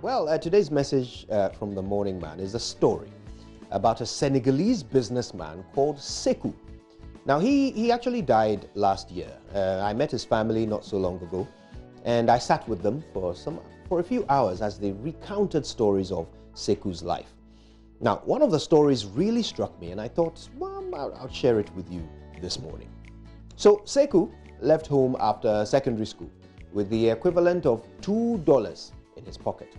Well, today's message from the Morning Man is a story about a Senegalese businessman called Sekou. Now, he actually died last year. I met his family not so long ago, and I sat with them for a few hours as they recounted stories of Sekou's life. Now, one of the stories really struck me, and I thought, well, I'll share it with you this morning. So, Sekou left home after secondary school with the equivalent of $2 in his pocket.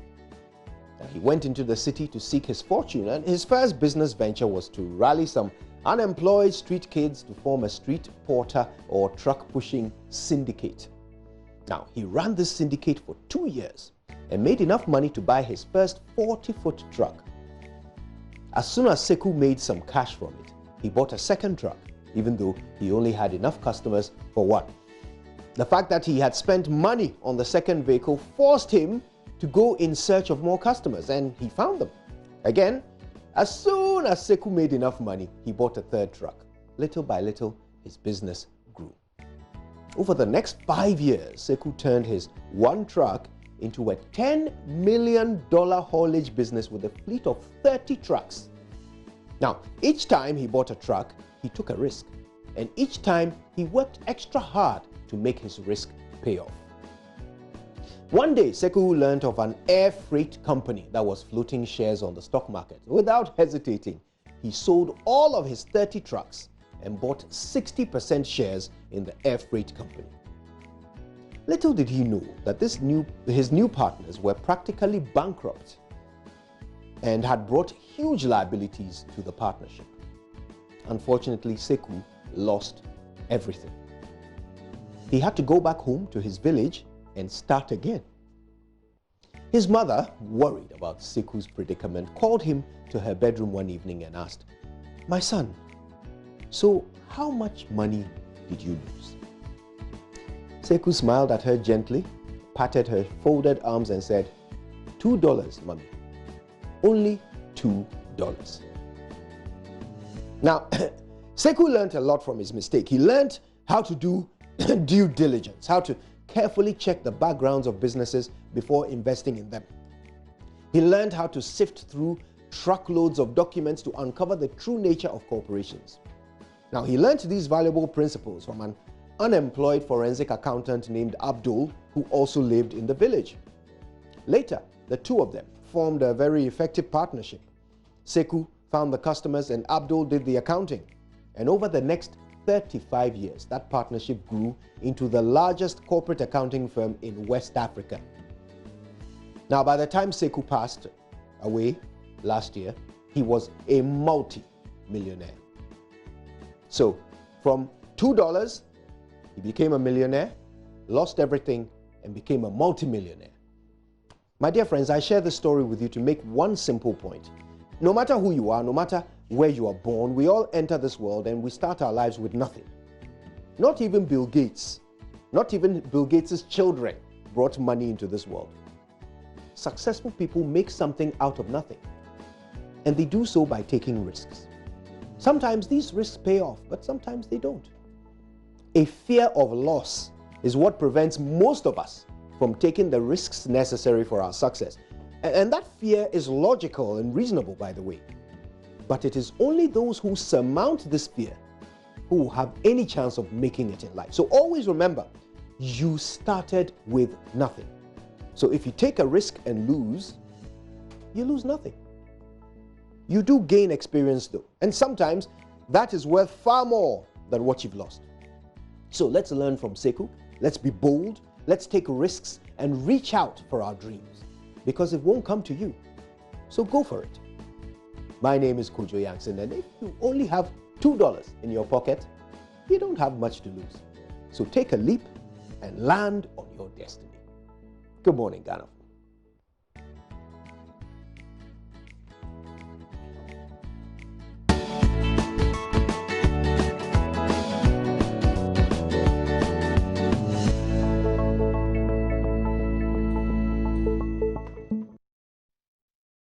He went into the city to seek his fortune, and his first business venture was to rally some unemployed street kids to form a street porter or truck pushing syndicate. Now, he ran this syndicate for 2 years and made enough money to buy his first 40-foot truck. As soon as Sekou made some cash from it, he bought a second truck, even though he only had enough customers for one. The fact that he had spent money on the second vehicle forced him to go in search of more customers, and he found them. Again, as soon as Sekou made enough money, he bought a third truck. Little by little, his business grew. Over the next 5 years, Sekou turned his one truck into a $10 million haulage business with a fleet of 30 trucks. Now, each time he bought a truck, he took a risk, and each time he worked extra hard to make his risk pay off. One day, Sekou learned of an air freight company that was floating shares on the stock market. Without hesitating, he sold all of his 30 trucks and bought 60% shares in the air freight company. Little did he know that his new partners were practically bankrupt and had brought huge liabilities to the partnership. Unfortunately, Sekou lost everything. He had to go back home to his village and start again. His mother, worried about Sekou's predicament, called him to her bedroom one evening and asked, "My son, so how much money did you lose?" Sekou smiled at her gently, patted her folded arms and said, $2, mommy. Only $2. Now, Sekou learned a lot from his mistake. He learned how to do due diligence, how to carefully check the backgrounds of businesses before investing in them. He learned how to sift through truckloads of documents to uncover the true nature of corporations. Now, he learned these valuable principles from an unemployed forensic accountant named Abdul, who also lived in the village. Later, the two of them formed a very effective partnership. Sekou found the customers and Abdul did the accounting. And over the next 35 years, that partnership grew into the largest corporate accounting firm in West Africa. Now, by the time Sekou passed away last year, he was a multi-millionaire. So, from $2, he became a millionaire, lost everything, and became a multi-millionaire. My dear friends, I share this story with you to make one simple point. No matter who you are, no matter where you are born, we all enter this world and we start our lives with nothing. Not even Bill Gates, not even Bill Gates' children brought money into this world. Successful people make something out of nothing, and they do so by taking risks. Sometimes these risks pay off, but sometimes they don't. A fear of loss is what prevents most of us from taking the risks necessary for our success. And that fear is logical and reasonable, by the way. But it is only those who surmount this fear who have any chance of making it in life. So always remember, you started with nothing. So if you take a risk and lose, you lose nothing. You do gain experience though, and sometimes that is worth far more than what you've lost. So let's learn from Sekou, let's be bold, let's take risks and reach out for our dreams, because it won't come to you. So go for it. My name is Kojo Yankson, and if you only have $2 in your pocket, you don't have much to lose. So take a leap and land on your destiny. Good morning, Ghana.